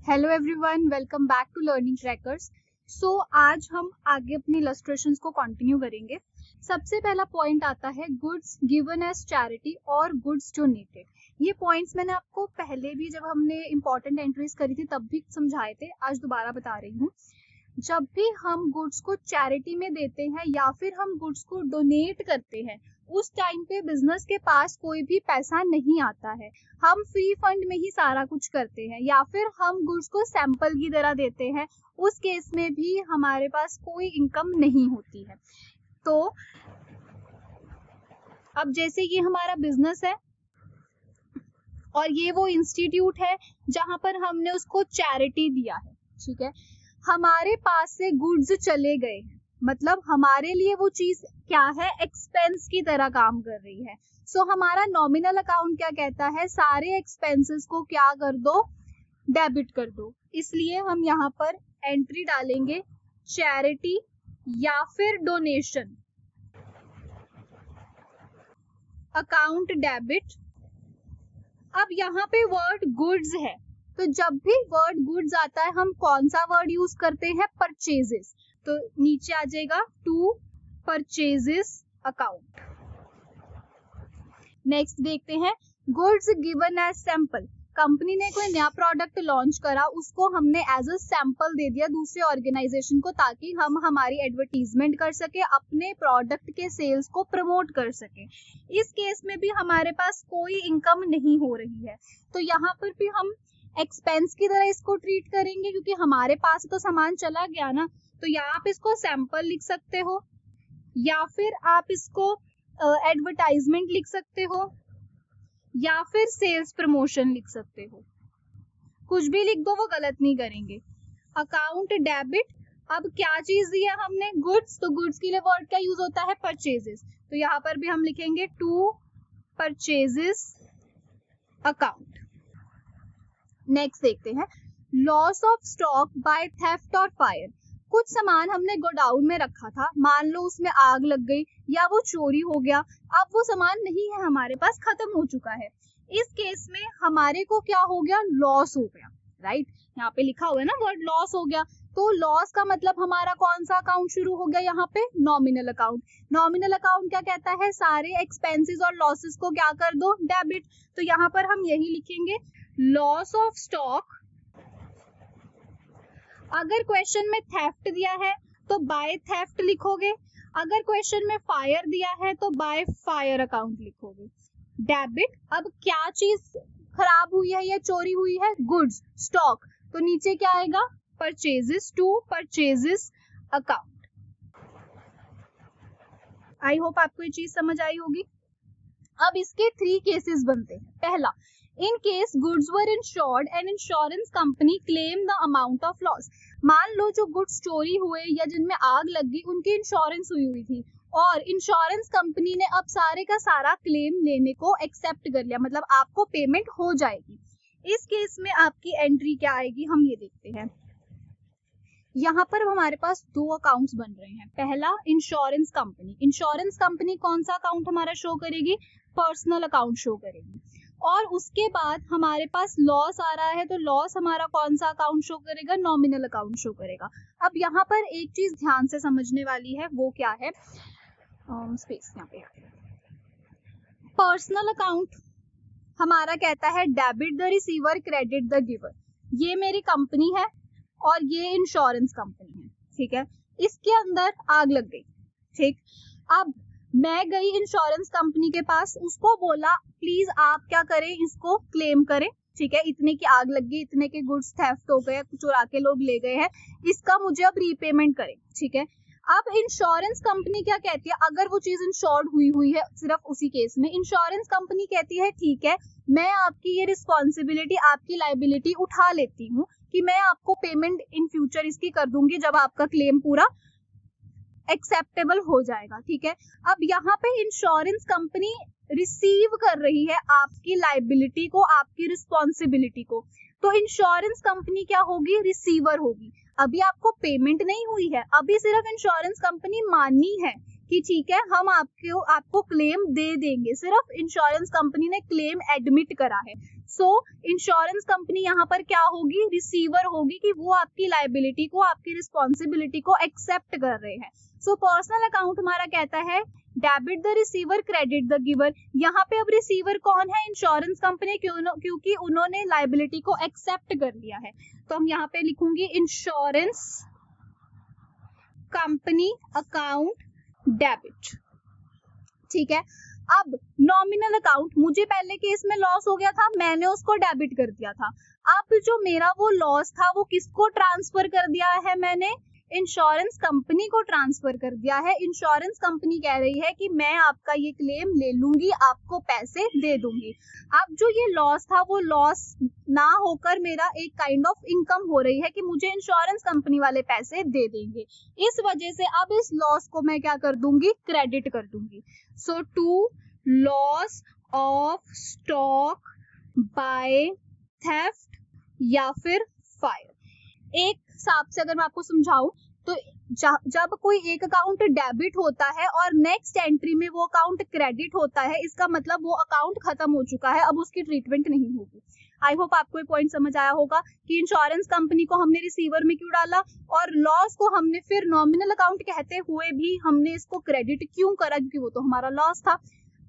Hello everyone, welcome back to learning trackers. आज हम आगे अपनी इलस्ट्रेशंस को कंटिन्यू करेंगे। सबसे पहला पॉइंट आता है गुड्स गिवन एज चैरिटी और गुड्स डोनेटेड। ये पॉइंट्स मैंने आपको पहले भी जब हमने इंपॉर्टेंट एंट्रीज करी थी तब भी समझाए थे, आज दोबारा बता रही हूँ। जब भी हम गुड्स को चैरिटी में देते हैं या फिर हम गुड्स को डोनेट करते हैं, उस टाइम पे बिजनेस के पास कोई भी पैसा नहीं आता है। हम फ्री फंड में ही सारा कुछ करते हैं या फिर हम गुड्स को सैंपल की तरह देते हैं, उस केस में भी हमारे पास कोई इनकम नहीं होती है। तो अब जैसे ये हमारा बिजनेस है और ये वो इंस्टीट्यूट है जहां पर हमने उसको चैरिटी दिया है, ठीक है। हमारे पास से गुड्स चले गए, मतलब हमारे लिए वो चीज क्या है, एक्सपेंस की तरह काम कर रही है। हमारा नॉमिनल अकाउंट क्या कहता है, सारे एक्सपेंसेस को क्या कर दो, डेबिट कर दो। इसलिए हम यहाँ पर एंट्री डालेंगे चैरिटी या फिर डोनेशन, अकाउंट डेबिट। अब यहाँ पे वर्ड गुड्स है, तो जब भी वर्ड गुड्स आता है हम कौन सा वर्ड यूज करते हैं, परचेजेस। तो नीचे आ जाएगा टू परचेजेस अकाउंट। नेक्स्ट देखते हैं goods given as sample. Company ने कोई नया प्रोडक्ट लॉन्च करा, उसको हमने एज अ सैंपल दे दिया दूसरे ऑर्गेनाइजेशन को, ताकि हम हमारी एडवर्टीजमेंट कर सके, अपने प्रोडक्ट के सेल्स को प्रमोट कर सके। इस केस में भी हमारे पास कोई इनकम नहीं हो रही है, तो यहाँ पर भी हम एक्सपेंस की तरह इसको ट्रीट करेंगे, क्योंकि हमारे पास तो सामान चला गया ना। तो या आप इसको सैंपल लिख सकते हो या फिर आप इसको एडवर्टाइजमेंट लिख सकते हो या फिर सेल्स प्रमोशन लिख सकते हो। कुछ भी लिख दो, वो गलत नहीं करेंगे। अकाउंट डेबिट, अब क्या चीज दी है हमने, गुड्स, तो गुड्स के लिए वर्ड क्या यूज होता है, परचेजेस। तो यहाँ पर भी हम लिखेंगे टू परचेजेस अकाउंट। नेक्स्ट देखते हैं loss of stock by theft और फायर। कुछ सामान हमने गोडाउन में रखा था, मान लो उसमें आग लग गई या वो चोरी हो गया, अब वो सामान नहीं है हमारे पास, खत्म हो चुका है। इस केस में हमारे को क्या हो गया, लॉस हो गया, राइट। यहाँ पे लिखा हुआ है ना वर्ड लॉस हो गया, तो लॉस का मतलब हमारा कौन सा अकाउंट शुरू हो गया, यहाँ पे नॉमिनल अकाउंट। नॉमिनल अकाउंट क्या कहता है, सारे एक्सपेंसेस और लॉसेस को क्या कर दो, डेबिट। तो यहाँ पर हम यही लिखेंगे लॉस ऑफ स्टॉक। अगर क्वेश्चन में थेफ्ट दिया है तो बाय थेफ्ट लिखोगे, अगर क्वेश्चन में फायर दिया है तो बाय फायर अकाउंट लिखोगे। डेबिट, अब क्या चीज खराब हुई है या चोरी हुई है, गुड्स, स्टॉक, तो नीचे क्या आएगा, purchases, to purchases account. I hope आपको ये चीज समझ आई होगी। अब इसके 3 केसेस बनते हैं। पहला, in case goods were insured and insurance company claimed the amount of loss। मान लो जो गुड्स चोरी हुए या जिनमें आग लग गई उनकी इंश्योरेंस हुई थी और इंश्योरेंस कंपनी ने अब सारे का सारा क्लेम लेने को एक्सेप्ट कर लिया, मतलब आपको पेमेंट हो जाएगी। इस केस में आपकी एंट्री क्या आएगी, हम ये देखते हैं। यहाँ पर हमारे पास 2 अकाउंट्स बन रहे हैं। पहला, इंश्योरेंस कंपनी। इंश्योरेंस कंपनी कौन सा अकाउंट हमारा शो करेगी, पर्सनल अकाउंट शो करेगी। और उसके बाद हमारे पास लॉस आ रहा है, तो लॉस हमारा कौन सा अकाउंट शो करेगा, नॉमिनल अकाउंट शो करेगा। अब यहाँ पर एक चीज ध्यान से समझने वाली है, वो क्या है, स्पेस यहाँ पे, पर्सनल अकाउंट हमारा कहता है debit the receiver, credit the giver. ये मेरी कंपनी है और ये इंश्योरेंस कंपनी है, ठीक है। इसके अंदर आग लग गई, ठीक। अब मैं गई इंश्योरेंस कंपनी के पास, उसको बोला प्लीज आप क्या करें, इसको क्लेम करें, ठीक है। इतने की आग लग गई, इतने के गुड्स थेफ्ट हो गए, चुरा के लोग ले गए हैं, इसका मुझे अब रीपेमेंट करें, ठीक है। अब इंश्योरेंस कंपनी क्या कहती है, अगर वो चीज इंश्योर्ड हुई है, सिर्फ उसी केस में इंश्योरेंस कंपनी कहती है ठीक है, मैं आपकी ये रिस्पॉन्सिबिलिटी, आपकी लाइबिलिटी उठा लेती हूँ कि मैं आपको पेमेंट इन फ्यूचर इसकी कर दूंगी जब आपका क्लेम पूरा एक्सेप्टेबल हो जाएगा, ठीक है। अब यहाँ पे इंश्योरेंस कंपनी रिसीव कर रही है आपकी लाइबिलिटी को, आपकी रिस्पॉन्सिबिलिटी को, तो इंश्योरेंस कंपनी क्या होगी, रिसीवर होगी। अभी आपको पेमेंट नहीं हुई है, अभी सिर्फ इंश्योरेंस कंपनी मानी है कि ठीक है हम आपको क्लेम दे देंगे, सिर्फ इंश्योरेंस कंपनी ने क्लेम एडमिट करा है। सो इंश्योरेंस कंपनी यहाँ पर क्या होगी, रिसीवर होगी, कि वो आपकी लायबिलिटी को, आपकी रिस्पॉन्सिबिलिटी को एक्सेप्ट कर रहे हैं। सो पर्सनल अकाउंट हमारा कहता है debit the receiver credit the giver. यहाँ पे अब रिसीवर कौन है, इंश्योरेंस कंपनी, क्योंकि उन्होंने लायबिलिटी को एक्सेप्ट कर लिया है। तो हम यहाँ पे लिखूंगी इंश्योरेंस कंपनी अकाउंट डेबिट, ठीक है। अब नॉमिनल अकाउंट, मुझे पहले केस में लॉस हो गया था, मैंने उसको डेबिट कर दिया था। अब जो मेरा वो लॉस था वो किसको ट्रांसफर कर दिया है, मैंने इंश्योरेंस कंपनी को ट्रांसफर कर दिया है। इंश्योरेंस कंपनी कह रही है कि मैं आपका ये क्लेम ले लूंगी, आपको पैसे दे दूंगी। अब जो ये लॉस था वो लॉस ना होकर मेरा एक काइंड ऑफ इनकम हो रही है कि मुझे इंश्योरेंस कंपनी वाले पैसे दे देंगे। इस वजह से अब इस लॉस को मैं क्या कर दूंगी, क्रेडिट कर दूंगी। So to loss of stock by theft या फिर फायर। एक हिसाब से अगर मैं आपको समझाऊं तो जब कोई एक अकाउंट डेबिट होता है और नेक्स्ट एंट्री में वो अकाउंट क्रेडिट होता है, इसका मतलब वो अकाउंट खत्म हो चुका है, अब उसकी ट्रीटमेंट नहीं होगी। आई होप आपको ये पॉइंट समझ आया होगा कि इंश्योरेंस कंपनी को हमने रिसीवर में क्यों डाला और लॉस को हमने फिर नॉमिनल अकाउंट कहते हुए भी हमने इसको क्रेडिट क्यों करा, क्योंकि वो तो हमारा लॉस था।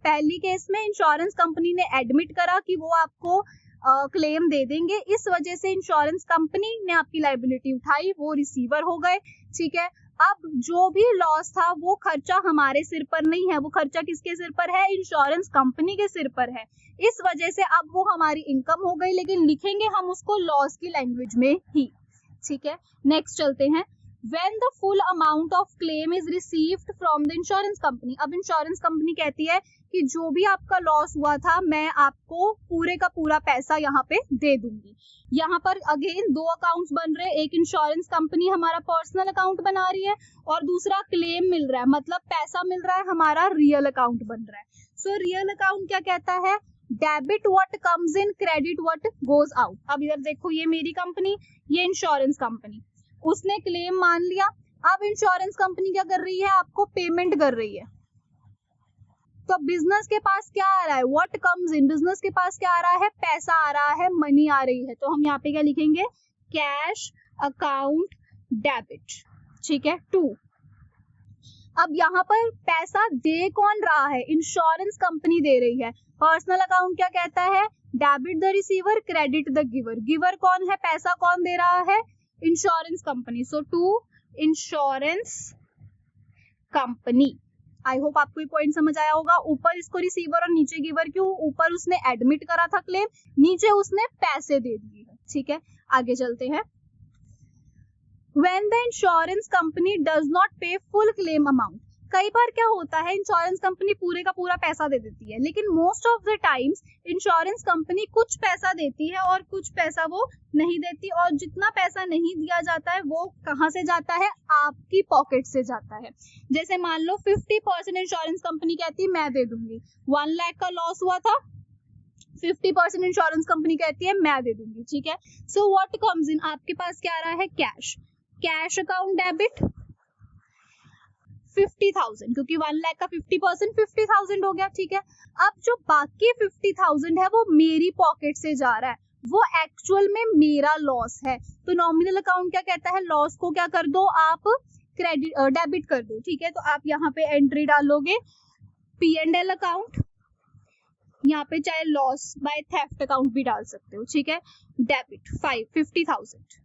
पहली केस में इंश्योरेंस कंपनी ने एडमिट करा कि वो आपको क्लेम दे देंगे, इस वजह से इंश्योरेंस कंपनी ने आपकी लायबिलिटी उठाई, वो रिसीवर हो गए, ठीक है। अब जो भी लॉस था वो खर्चा हमारे सिर पर नहीं है, वो खर्चा किसके सिर पर है, इंश्योरेंस कंपनी के सिर पर है। इस वजह से अब वो हमारी इनकम हो गई, लेकिन लिखेंगे हम उसको लॉस की लैंग्वेज में ही, ठीक है। नेक्स्ट चलते हैं। When the full amount of claim is received from the insurance company, अब इंश्योरेंस कंपनी कहती है कि जो भी आपका लॉस हुआ था मैं आपको पूरे का पूरा पैसा यहाँ पे दे दूंगी। यहाँ पर अगेन दो अकाउंट्स बन रहे हैं, एक इंश्योरेंस कंपनी हमारा पर्सनल अकाउंट बना रही है और दूसरा क्लेम मिल रहा है, मतलब पैसा मिल रहा है, हमारा रियल अकाउंट बन रहा है। सो रियल अकाउंट क्या कहता है, debit what comes in, credit what goes out. अब इधर देखो, ये मेरी कंपनी, ये इंश्योरेंस कंपनी, उसने क्लेम मान लिया। अब इंश्योरेंस कंपनी क्या कर रही है, आपको पेमेंट कर रही है। तो बिजनेस के पास क्या आ रहा है, व्हाट कम्स इन, बिजनेस के पास क्या आ रहा है, पैसा आ रहा है, मनी आ रही है। तो हम यहाँ पे क्या लिखेंगे, कैश अकाउंट डेबिट, ठीक है। 2, अब यहाँ पर पैसा दे कौन रहा है, इंश्योरेंस कंपनी दे रही है। पर्सनल अकाउंट क्या कहता है, debit the receiver credit the giver. Giver कौन है, पैसा कौन दे रहा है, insurance company. So to insurance company. I hope आपको ये पॉइंट समझ आया होगा। ऊपर इसको रिसीवर और नीचे गिवर, क्यों, ऊपर उसने एडमिट करा था क्लेम, नीचे उसने पैसे दे दिए, ठीक है। आगे चलते हैं। When the insurance company does not pay full claim amount, कई बार क्या होता है, इंश्योरेंस कंपनी पूरे का पूरा पैसा दे देती है, लेकिन most of the times insurance company कुछ पैसा देती है और कुछ पैसा वो नहीं देती, और जितना पैसा नहीं दिया जाता है वो कहाँ से जाता है, आपकी पॉकेट से जाता है। जैसे मान लो 50% इंश्योरेंस कंपनी कहती है मैं दे दूंगी, 1 लाख का लॉस हुआ था, 50% इंश्योरेंस कंपनी कहती है मैं दे दूंगी, ठीक है। सो व्हाट कम्स इन, आपके पास क्या आ रहा है, कैश, कैश अकाउंट डेबिट 50,000, क्योंकि 1 लाख का 50% 50,000 हो गया, ठीक है। अब जो बाकी 50,000 है वो मेरी पॉकेट से जा रहा है, वो एक्चुअल में मेरा लॉस है। तो नॉमिनल अकाउंट क्या कहता है, लॉस को क्या कर दो आप, क्रेडिट डेबिट कर दो, ठीक है। तो आप यहाँ पे एंट्री डालोगे P&L अकाउंट, यहाँ पे चाहे लॉस बाय थेफ्ट अकाउंट भी डाल सकते हो, ठीक है। डेबिट 50,000।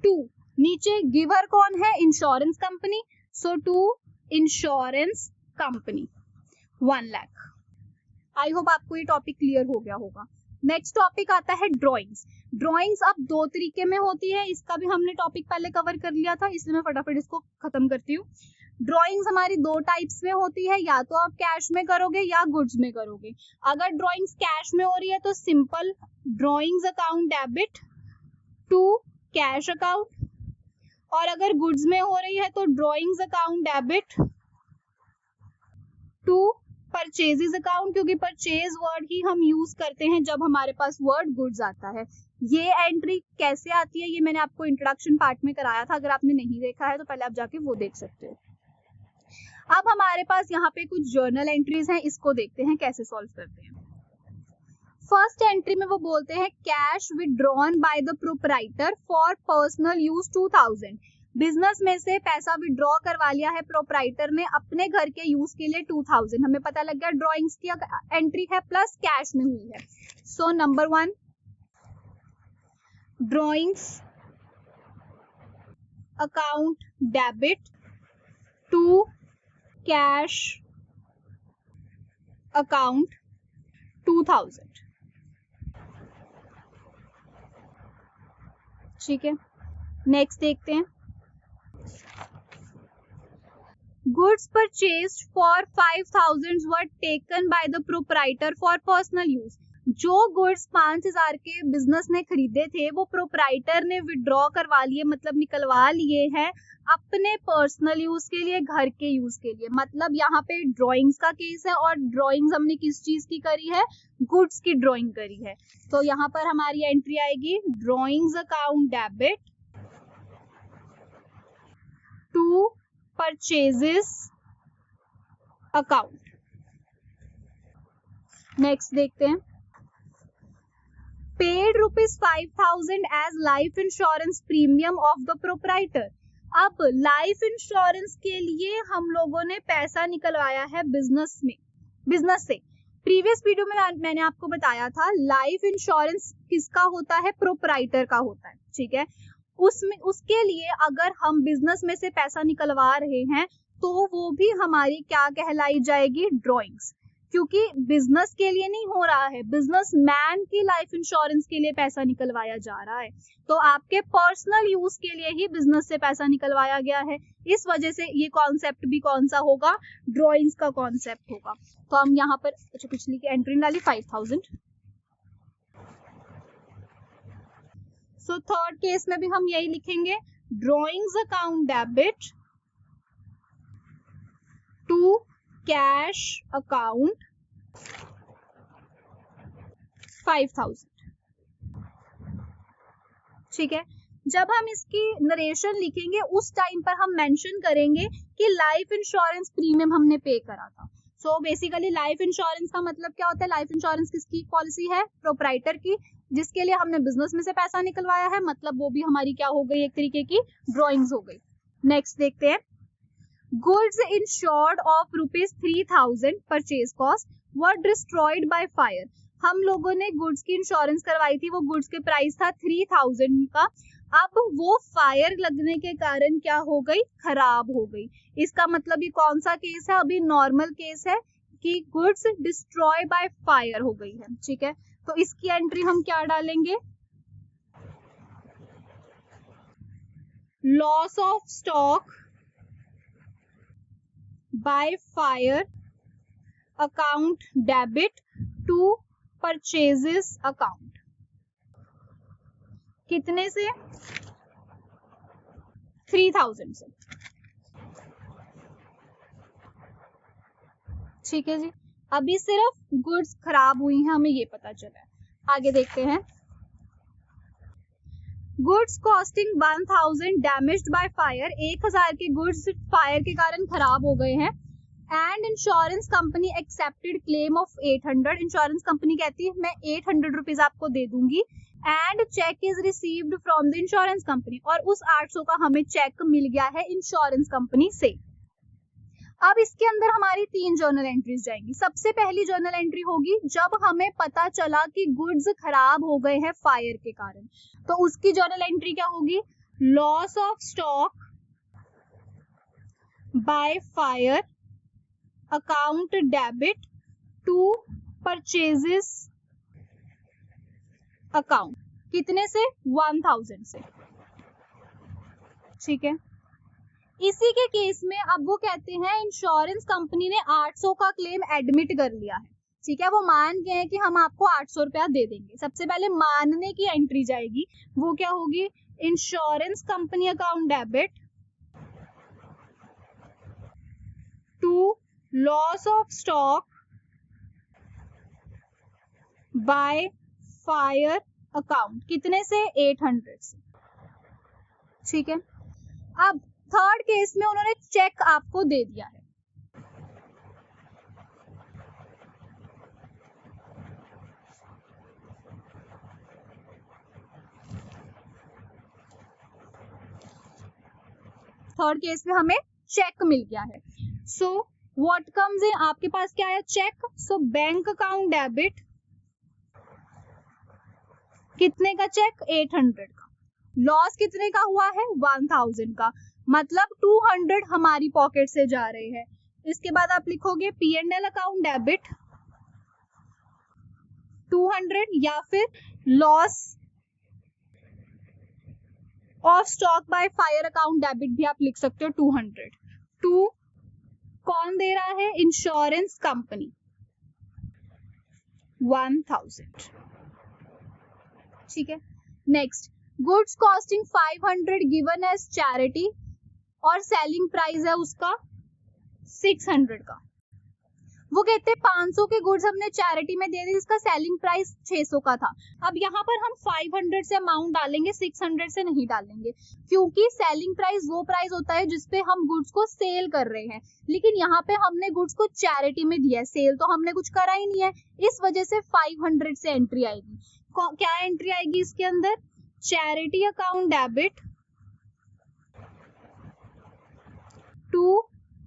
2, नीचे गिवर कौन है, insurance company. So to insurance company 1 lakh. I hope आपको ये टॉपिक क्लियर हो गया होगा। नेक्स्ट टॉपिक आता है ड्राइंग्स। ड्राइंग्स अब 2 तरीके में होती है, इसका भी हमने टॉपिक पहले कवर कर लिया था, इसलिए मैं फटाफट इसको खत्म करती हूँ। ड्राइंग्स हमारी 2 टाइप्स में होती है, या तो आप कैश में करोगे या गुड्स में करोगे। अगर ड्राइंग्स कैश में हो रही है तो simple drawings account debit to cash account, और अगर गुड्स में हो रही है तो drawings account debit to purchases account, क्योंकि परचेज वर्ड ही हम यूज करते हैं जब हमारे पास वर्ड गुड्स आता है। ये एंट्री कैसे आती है ये मैंने आपको इंट्रोडक्शन पार्ट में कराया था, अगर आपने नहीं देखा है तो पहले आप जाके वो देख सकते हो। अब हमारे पास यहाँ पे कुछ जर्नल एंट्रीज हैं, इसको देखते हैं कैसे सॉल्व करते हैं। फर्स्ट एंट्री में वो बोलते हैं cash withdrawn bye the proprietor for personal use 2000। Business में से पैसा विड्रॉ करवा लिया है प्रोपराइटर ने अपने घर के यूज के लिए 2000। हमें पता लग गया ड्रॉइंग्स की एंट्री है प्लस कैश में हुई है। So number 1, drawings account debit to cash account 2000। ठीक है, नेक्स्ट देखते हैं। Goods purchased for 5000 were taken by the proprietor for personal use. जो गुड्स 5000 के बिजनेस ने खरीदे थे वो प्रोपराइटर ने विड्रॉ करवा लिए, मतलब निकलवा लिए हैं अपने पर्सनल यूज के लिए, घर के यूज के लिए। मतलब यहाँ पे ड्राइंग्स का केस है और ड्राइंग्स हमने किस चीज की करी है, गुड्स की ड्राइंग करी है। तो यहाँ पर हमारी एंट्री आएगी drawings account debit to purchases account. Next देखते हैं। Paid ₹5000 as life insurance premium of the proprietor. अब लाइफ इंश्योरेंस के लिए हम लोगों ने पैसा निकलवाया है बिजनेस से। प्रीवियस वीडियो में मैंने आपको बताया था लाइफ इंश्योरेंस किसका होता है, प्रोपराइटर का होता है। ठीक है, उसके लिए अगर हम बिजनेस में से पैसा निकलवा रहे हैं तो वो भी हमारी क्या कहलाई जाएगी, ड्रॉइंग्स। क्योंकि बिजनेस के लिए नहीं हो रहा है, बिजनेसमैन की लाइफ इंश्योरेंस के लिए पैसा निकलवाया जा रहा है, तो आपके पर्सनल यूज के लिए ही बिजनेस से पैसा निकलवाया गया है। इस वजह से ये कॉन्सेप्ट भी कौन सा होगा, ड्रॉइंग्स का कॉन्सेप्ट होगा। तो हम यहाँ पर पिछली की एंट्री डाली 5000। सो थर्ड केस में भी हम यही लिखेंगे drawings account debit to cash account 5000। ठीक है, जब हम इसकी नरेशन लिखेंगे उस टाइम पर हम मेंशन करेंगे कि लाइफ इंश्योरेंस प्रीमियम हमने पे करा था। सो बेसिकली लाइफ इंश्योरेंस का मतलब क्या होता है, लाइफ इंश्योरेंस किसकी पॉलिसी है, प्रोपराइटर की, जिसके लिए हमने बिजनेस में से पैसा निकलवाया है। मतलब वो भी हमारी क्या हो गई, एक तरीके की ड्रॉइंग्स हो गई। नेक्स्ट देखते हैं। Goods insured of ₹3000 purchase cost were destroyed by fire. हम लोगों ने गुड्स की इंश्योरेंस करवाई थी, वो गुड्स के प्राइस था 3000 का। अब वो फायर लगने के कारण क्या हो गई, खराब हो गई। इसका मतलब ये कौन सा केस है, अभी नॉर्मल केस है कि गुड्स डिस्ट्रॉय बाय फायर हो गई है। ठीक है, तो इसकी एंट्री हम क्या डालेंगे, loss of stock by fire account debit to purchases account. कितने से, 3000 से। ठीक है जी, अभी सिर्फ गुड्स खराब हुई हैं, हमें ये पता चला है। आगे देखते हैं। Goods costing 1000 damaged by fire. 1000 के गुड्स फायर के कारण खराब हो गए हैं। And insurance company accepted claim of 800। Insurance company कहती है मैं 800 रुपीज आपको दे दूंगी। And cheque is received from the insurance company. और उस 800 का हमें चेक मिल गया है इंश्योरेंस कंपनी से। अब इसके अंदर हमारी 3 जर्नल एंट्रीज जाएंगी। सबसे पहली जर्नल एंट्री होगी जब हमें पता चला कि गुड्स खराब हो गए हैं फायर के कारण। तो उसकी जर्नल एंट्री क्या होगी, loss of stock by fire account debit to purchases account. कितने से, 1000 से। ठीक है, इसी के केस में अब वो कहते हैं इंश्योरेंस कंपनी ने 800 का क्लेम एडमिट कर लिया है। ठीक है, वो मान गए हैं कि हम आपको 800 रुपया दे देंगे। सबसे पहले मानने की एंट्री जाएगी, वो क्या होगी, insurance company account debit to loss of stock by fire account. कितने से, 800 से। ठीक है, अब थर्ड केस में उन्होंने चेक आपको दे दिया है। थर्ड केस में हमें चेक मिल गया है। सो व्हाट कम्स इन, आपके पास क्या है, cheque. So bank account debit, कितने का चेक, 800 का। लॉस कितने का हुआ है, 1000 का, मतलब 200 हमारी पॉकेट से जा रहे हैं। इसके बाद आप लिखोगे P&L अकाउंट डेबिट 200, या फिर loss of stock by fire account debit भी आप लिख सकते हो 200। टू कौन दे रहा है, इंश्योरेंस कंपनी 1000, ठीक है। Next, goods costing 500 given as charity और सेलिंग प्राइस है उसका 600 का। वो कहते हैं 500 के गुड्स हमने चैरिटी में दे दिए जिसका सेलिंग प्राइस 600 का था। अब यहाँ पर हम 500 से अमाउंट डालेंगे, 600 से नहीं डालेंगे, क्योंकि सेलिंग प्राइस वो प्राइस होता है जिसपे हम गुड्स को सेल कर रहे हैं, लेकिन यहाँ पे हमने गुड्स को चैरिटी में दिया है, सेल तो हमने कुछ करा ही नहीं है, इस वजह से 500 से एंट्री आएगी। क्या एंट्री आएगी इसके अंदर, charity account debit to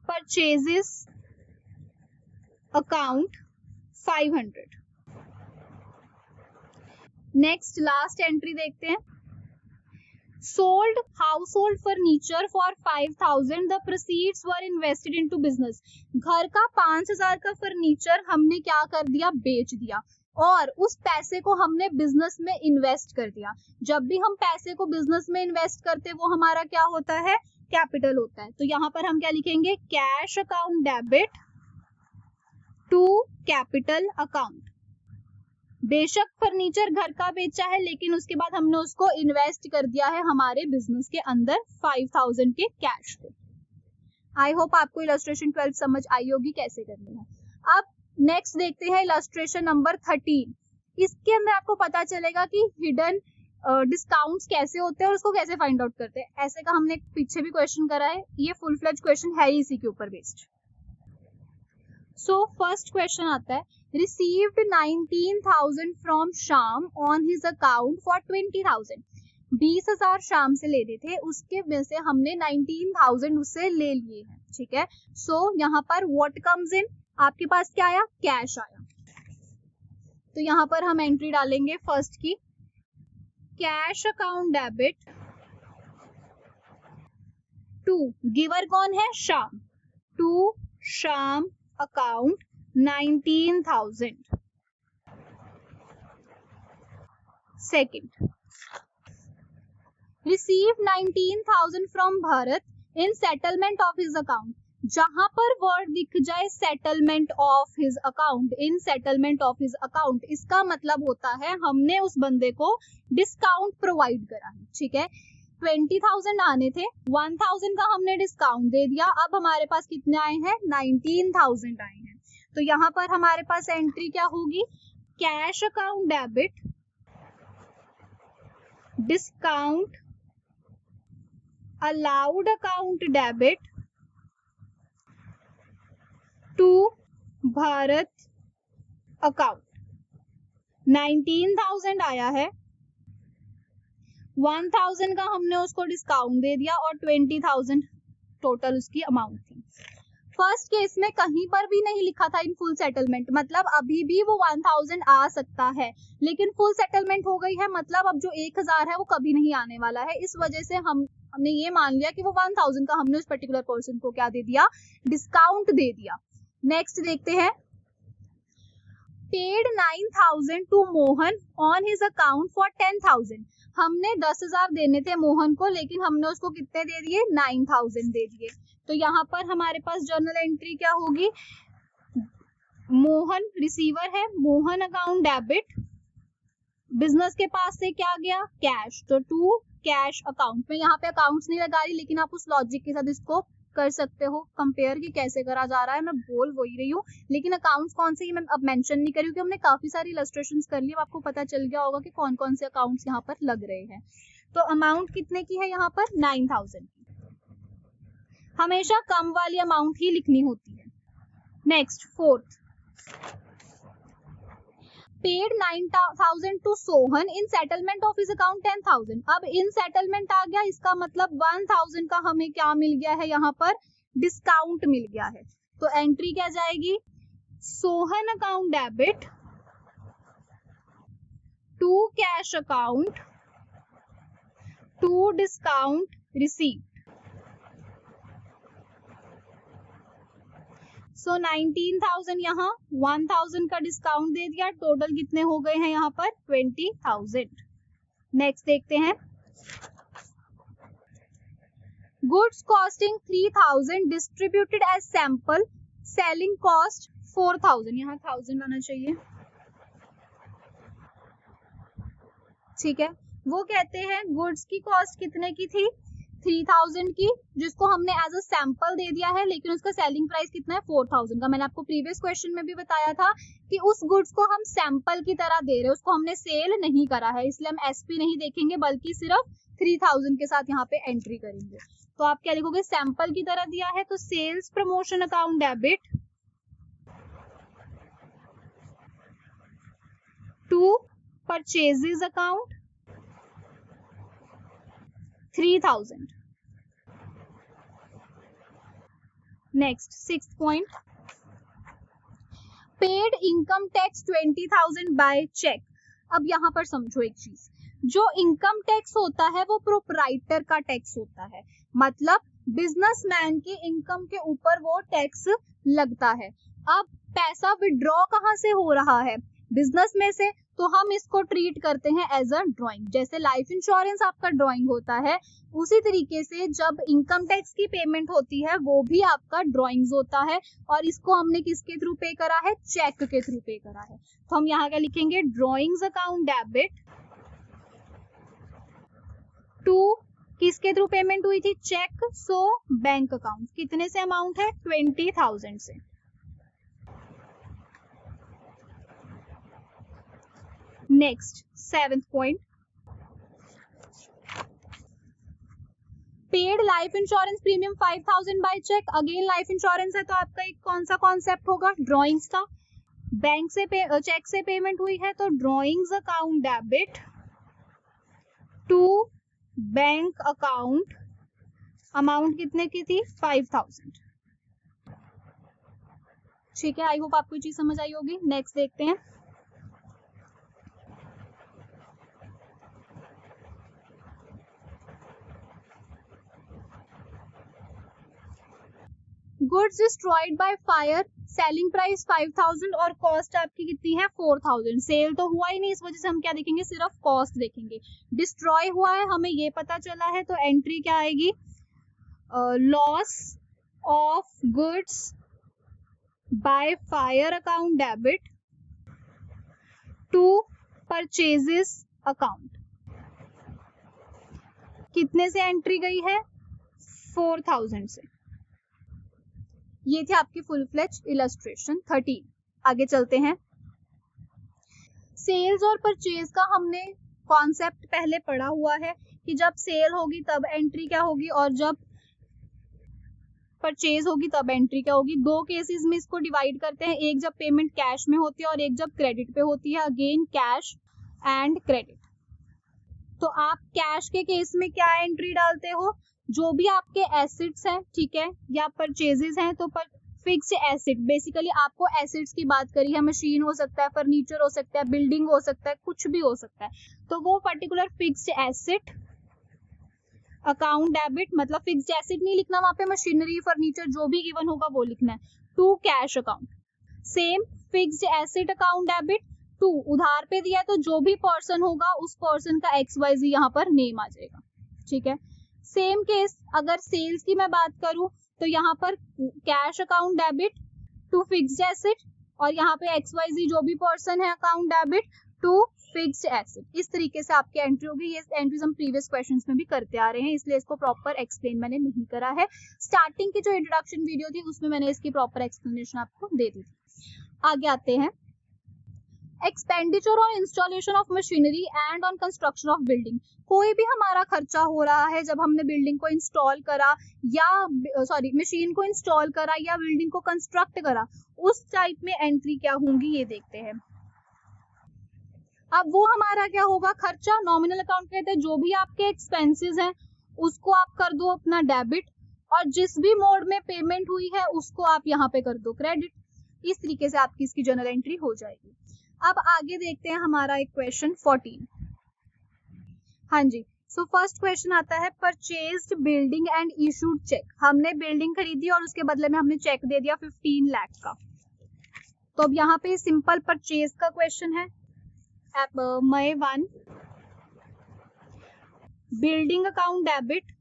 purchases account 500। Next last entry देखते हैं, sold household furniture for 5000, the proceeds were invested into business. घर का 5000 का फर्नीचर हमने क्या कर दिया, बेच दिया, और उस पैसे को हमने बिजनेस में इन्वेस्ट कर दिया। जब भी हम पैसे को बिजनेस में इन्वेस्ट करते हैं वो हमारा क्या होता है, कैपिटल होता है। तो यहाँ पर हम क्या लिखेंगे, cash account debit to capital account. बेशक फर्नीचर घर का बेचा है, लेकिन उसके बाद हमने उसको इन्वेस्ट कर दिया है हमारे बिजनेस के अंदर 5000 के कैश को। आई होप आपको इलस्ट्रेशन 12 समझ आई होगी कैसे करनी है। अब नेक्स्ट देखते हैं इलस्ट्रेशन नंबर 13। इसके अंदर आपको पता चलेगा कि हिडन डिस्काउंट्स कैसे होते हैं और उसको कैसे फाइंड आउट करते हैं। ऐसे का हमने पीछे भी क्वेश्चन करा है, ये फुल फ्लेज क्वेश्चन है इसी के ऊपर बेस्ड। सो फर्स्ट क्वेश्चन आता है, received 19,000 from Shyam on his account for 20,000। 20,000 Shyam से लेने थे, उसके में से हमने 19,000 उससे ले लिए हैं, ठीक है। सो यहाँ पर व्हाट कम्स इन, आपके पास क्या आया, कैश आया। तो यहाँ पर हम एंट्री डालेंगे फर्स्ट की, cash account debit to, giver कौन है, Shyam, to Shyam account 19,000। Second, receive 19,000 from Bharat in settlement of his account. जहां पर वर्ड दिख जाए settlement of his account, in settlement of his account, इसका मतलब होता है हमने उस बंदे को डिस्काउंट प्रोवाइड करा है, ठीक है। 20,000 आने थे, 1,000 का हमने डिस्काउंट दे दिया, अब हमारे पास कितने आए हैं, 19,000 आए हैं। तो यहाँ पर हमारे पास एंट्री क्या होगी, cash account debit discount allowed account debit to Bharat account. 19,000 आया है, 1,000 का हमने उसको डिस्काउंट दे दिया और 20,000 टोटल उसकी अमाउंट थी। फर्स्ट केस में कहीं पर भी नहीं लिखा था इन फुल सेटलमेंट, मतलब अभी भी वो 1,000 आ सकता है, लेकिन फुल सेटलमेंट हो गई है, मतलब अब जो 1,000 है वो कभी नहीं आने वाला है। इस वजह से हमने ये मान लिया कि वो 1,000 का हमने उस पर्टिकुलर पर्सन को क्या दे दिया, डिस्काउंट दे दिया। नेक्स्ट देखते हैं, paid 9,000 to Mohan on his account for 10,000। हमने 10,000 देने थे मोहन को, लेकिन हमने उसको कितने दे दिए, 9,000 दे दिए। तो यहाँ पर हमारे पास जर्नल एंट्री क्या होगी, मोहन रिसीवर है, मोहन अकाउंट डेबिट, बिजनेस के पास से क्या गया, कैश, तो टू कैश अकाउंट। में यहाँ पे अकाउंट्स नहीं लगा रही, लेकिन आप उस लॉजिक के साथ इसको कर सकते हो कंपेयर कि कैसे करा जा रहा है। मैं बोल वही रही हूँ, लेकिन अकाउंट्स कौन से मैं अब मेंशन नहीं करी क्योंकि हमने काफी सारी इलस्ट्रेशंस कर ली, आपको पता चल गया होगा कि कौन कौन से अकाउंट्स यहाँ पर लग रहे हैं। तो अमाउंट कितने की है यहाँ पर, 9,000 की। हमेशा कम वाली अमाउंट ही लिखनी होती है। Next fourth, paid 9,000 to Sohan in settlement of his account 10,000। अब इन सेटलमेंट आ गया, इसका मतलब 1,000 का हमें क्या मिल गया है, यहाँ पर डिस्काउंट मिल गया है। तो एंट्री क्या जाएगी, Sohan account debit to cash account to discount received. So 19,000 यहाँ 1,000 का डिस्काउंट दे दिया, टोटल कितने हो गए हैं यहाँ पर 20,000। नेक्स्ट देखते हैं, goods costing 3,000 distributed as sample, selling cost 4,000, यहाँ 1000 आना चाहिए, ठीक है। वो कहते हैं गुड्स की कॉस्ट कितने की थी, 3,000 की, जिसको हमने एज अ सैंपल दे दिया है, लेकिन उसका सेलिंग प्राइस कितना है 4,000 का। मैंने आपको प्रीवियस क्वेश्चन में भी बताया था कि उस गुड्स को हम सैंपल की तरह दे रहे हैं, उसको हमने सेल नहीं करा है, इसलिए हम एसपी नहीं देखेंगे, बल्कि सिर्फ 3,000 के साथ यहाँ पे एंट्री करेंगे। तो आप क्या लिखोगे, सैंपल की तरह दिया है तो sales promotion account debit to purchases account 3,000। Next 6th point, paid income tax 20,000 by cheque. अब यहाँ पर समझो एक चीज, जो इनकम टैक्स होता है वो प्रोप्राइटर का टैक्स होता है, मतलब बिजनेसमैन की इनकम के ऊपर वो टैक्स लगता है। अब पैसा विड्रॉ कहाँ से हो रहा है, बिजनेस में से, तो हम इसको ट्रीट करते हैं एज अ ड्राइंग। जैसे लाइफ इंश्योरेंस आपका ड्राइंग होता है, उसी तरीके से जब इनकम टैक्स की पेमेंट होती है वो भी आपका ड्राइंग्स होता है, और इसको हमने किसके थ्रू पे करा है, चेक के थ्रू पे करा है। तो हम यहाँ क्या लिखेंगे, ड्राइंग्स अकाउंट डेबिट टू, किसके थ्रू पेमेंट हुई थी, चेक, सो बैंक अकाउंट, कितने से अमाउंट है 20,000 से। Next 7th point, paid life insurance premium 5,000 by cheque. Again life insurance है तो आपका एक कौन सा कॉन्सेप्ट होगा, ड्राइंग्स का। बैंक से चेक से पेमेंट हुई है तो drawings account debit to bank account, amount कितने की थी 5,000, ठीक है। आई होप आपको ये चीज समझ आई होगी। नेक्स्ट देखते हैं, goods destroyed by fire, selling price 5,000 और कॉस्ट आपकी कितनी है 4,000। सेल तो हुआ ही नहीं, इस वजह से हम क्या देखेंगे, सिर्फ कॉस्ट देखेंगे। डिस्ट्रॉय हुआ है, हमें ये पता चला है, तो एंट्री क्या आएगी, loss of goods by fire account debit to purchases account. कितने से एंट्री गई है 4,000 से। ये थी आपकी फुल फ्लेज इलस्ट्रेशन 13। आगे चलते हैं, सेल्स और परचेज का हमने कॉन्सेप्ट पहले पढ़ा हुआ है कि जब सेल होगी तब एंट्री क्या होगी, और जब परचेज होगी तब एंट्री क्या होगी। दो केसेस में इसको डिवाइड करते हैं, एक जब पेमेंट कैश में होती है और एक जब क्रेडिट पे होती है। Again cash and credit. तो आप कैश के केस में क्या एंट्री डालते हो, जो भी आपके एसेट्स हैं, ठीक है, या परचेजेस हैं, तो फिक्स्ड एसेट, बेसिकली आपको एसेट्स की बात करी है, मशीन हो सकता है, फर्नीचर हो सकता है, बिल्डिंग हो सकता है, कुछ भी हो सकता है, तो वो particular fixed asset account debit, मतलब फिक्स्ड एसेट नहीं लिखना वहां पे, मशीनरी फर्नीचर जो भी गिवन होगा वो लिखना है, to cash account. Same fixed asset account debit to, उधार पे दिया है तो जो भी पर्सन होगा उस पर्सन का XYZ यहाँ पर नेम आ जाएगा, ठीक है। सेम केस अगर सेल्स की मैं बात करूं तो यहाँ पर cash account debit to fixed asset, और यहाँ पे XYZ जो भी पर्सन है account debit to fixed asset. इस तरीके से आपकी एंट्री होगी। ये एंट्रीज हम प्रीवियस क्वेश्चंस में भी करते आ रहे हैं, इसलिए इसको प्रॉपर एक्सप्लेन मैंने नहीं करा है। स्टार्टिंग की जो इंट्रोडक्शन वीडियो थी उसमें मैंने इसकी प्रॉपर एक्सप्लेनेशन आपको दे दी थी। आगे आते हैं, expenditure on installation of machinery and on construction of building. कोई भी हमारा खर्चा हो रहा है जब हमने बिल्डिंग को इंस्टॉल करा या मशीन को इंस्टॉल करा या बिल्डिंग को कंस्ट्रक्ट करा, उस टाइप में एंट्री क्या होंगी ये देखते हैं। अब वो हमारा क्या होगा, खर्चा। नॉमिनल अकाउंट कहते हैं जो भी आपके एक्सपेंसेस हैं उसको आप कर दो अपना डेबिट, और जिस भी मोड में पेमेंट हुई है उसको आप यहाँ पे कर दो क्रेडिट। इस तरीके से आपकी इसकी जर्नल एंट्री हो जाएगी। अब आगे देखते हैं हमारा एक क्वेश्चन 14। हाँ जी, सो फर्स्ट क्वेश्चन आता है purchased building and issued cheque. हमने बिल्डिंग खरीदी और उसके बदले में हमने चेक दे दिया 15 लाख का। तो अब यहाँ पे सिंपल परचेज का क्वेश्चन है। मई 1 बिल्डिंग अकाउंट डेबिट,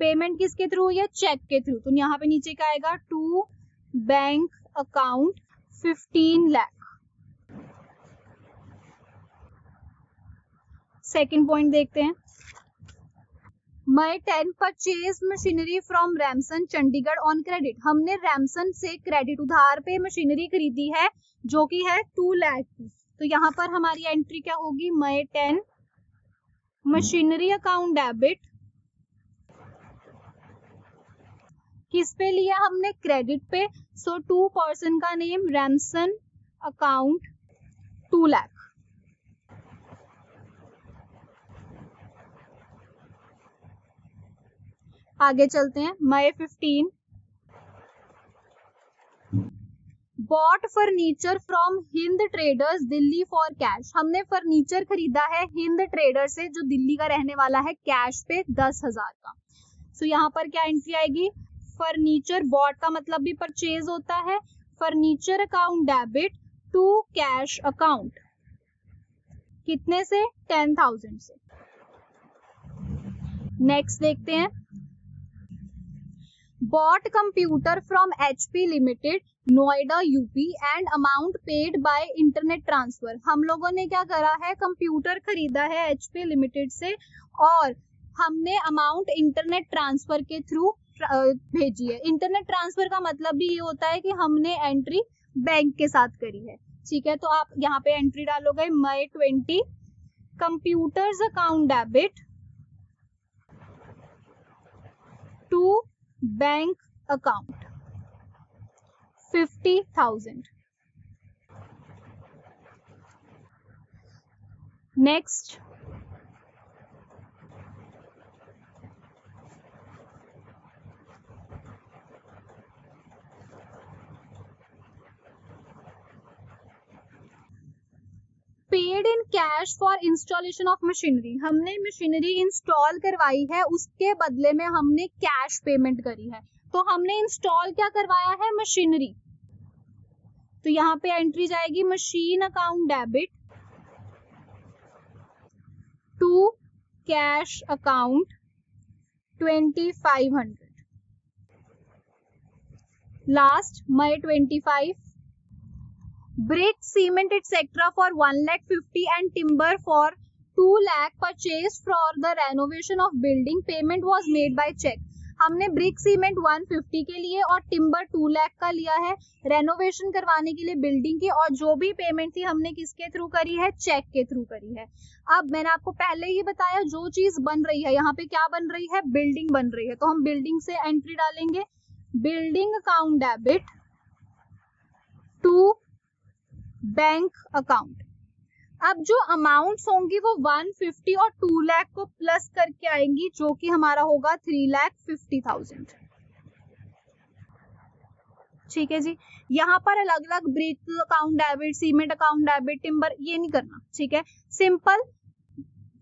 पेमेंट किसके थ्रू हुई है, चेक के थ्रू। तो यहाँ पे नीचे क्या आएगा, to bank account 15 lakh. Second point देखते हैं, May 10 purchase machinery from Ramson Chandigarh on credit. हमने रैमसन से क्रेडिट उधार पे मशीनरी खरीदी है जो कि है 2 लाख की। तो यहाँ पर हमारी एंट्री क्या होगी, मई 10 मशीनरी अकाउंट डेबिट, किस पे लिया हमने, क्रेडिट पे। सो 2 पर्सन का नेम रैमसन अकाउंट 2 लाख। आगे चलते हैं, May 15 bought furniture from Hind traders Delhi for cash. हमने फर्नीचर खरीदा है हिंद ट्रेडर से जो दिल्ली का रहने वाला है, कैश पे 10,000 का। सो यहाँ पर क्या एंट्री आएगी, फर्नीचर, बॉट का मतलब भी परचेज होता है, furniture account debit to cash account, कितने से, 10,000 से। नेक्स्ट देखते हैं, bought computer from HP limited Noida UP and amount paid by internet transfer. हम लोगों ने क्या करा है, कंप्यूटर खरीदा है HP लिमिटेड से और हमने अमाउंट इंटरनेट ट्रांसफर के थ्रू भेजी है। इंटरनेट ट्रांसफर का मतलब भी ये होता है कि हमने एंट्री बैंक के साथ करी है, ठीक है। तो आप यहाँ पे एंट्री डालोगे May 20 computers account debit to bank account 50,000। Next, paid in cash for installation of machinery. हमने मशीनरी इंस्टॉल करवाई है, उसके बदले में हमने कैश पेमेंट करी है। तो हमने इंस्टॉल क्या करवाया है, मशीनरी। तो यहाँ पे एंट्री जाएगी machine account debit to cash account 2500। Last, May 25 brick, cement etc. for 1,50,000 and timber for 2,00,000 purchased for the renovation of building. Payment was made by check. हमने ब्रिक सीमेंट 150 के लिए और टिम्बर 2 लाख का लिया है रेनोवेशन करवाने के लिए बिल्डिंग की, और जो भी पेमेंट थी हमने किसके थ्रू करी है, चेक के थ्रू करी है। अब मैंने आपको पहले ही बताया जो चीज बन रही है, यहाँ पे क्या बन रही है, बिल्डिंग बन रही है। तो हम बिल्डिंग से एंट्री डालेंगे building account debit to bank account. अब जो अमाउंट्स होंगी वो 150 और 2 लाख को प्लस करके आएंगी, जो कि हमारा होगा 3,50,000। ठीक है जी। यहाँ पर अलग अलग brick account debit, cement account debit, timber, ये नहीं करना, ठीक है। सिंपल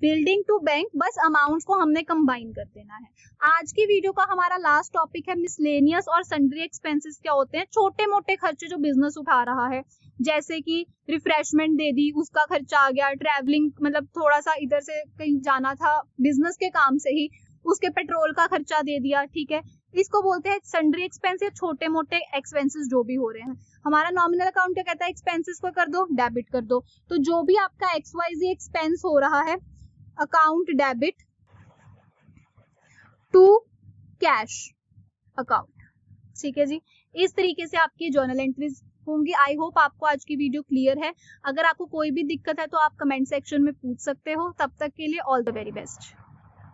बिल्डिंग टू बैंक, बस अमाउंट्स को हमने कंबाइन कर देना है। आज की वीडियो का हमारा लास्ट टॉपिक है मिसलेनियस और सन्ड्री एक्सपेंसेस क्या होते हैं। छोटे मोटे खर्चे जो बिजनेस उठा रहा है, जैसे कि रिफ्रेशमेंट दे दी, उसका खर्चा आ गया, ट्रैवलिंग मतलब थोड़ा सा इधर से कहीं जाना था बिजनेस के काम से ही, उसके पेट्रोल का खर्चा दे दिया, ठीक है। इसको बोलते हैं सन्ड्री एक्सपेंस या छोटे मोटे एक्सपेंसेस जो भी हो रहे हैं। हमारा नॉमिनल अकाउंट क्या कहता है, एक्सपेंसेस को कर दो, डेबिट कर दो। तो जो भी आपका XYZ एक्सपेंस हो रहा है, account debit to cash account, ठीक है जी। इस तरीके से आपकी जर्नल एंट्रीज होंगी। आई होप आपको आज की वीडियो क्लियर है। अगर आपको कोई भी दिक्कत है तो आप कमेंट सेक्शन में पूछ सकते हो। तब तक के लिए ऑल द वेरी बेस्ट।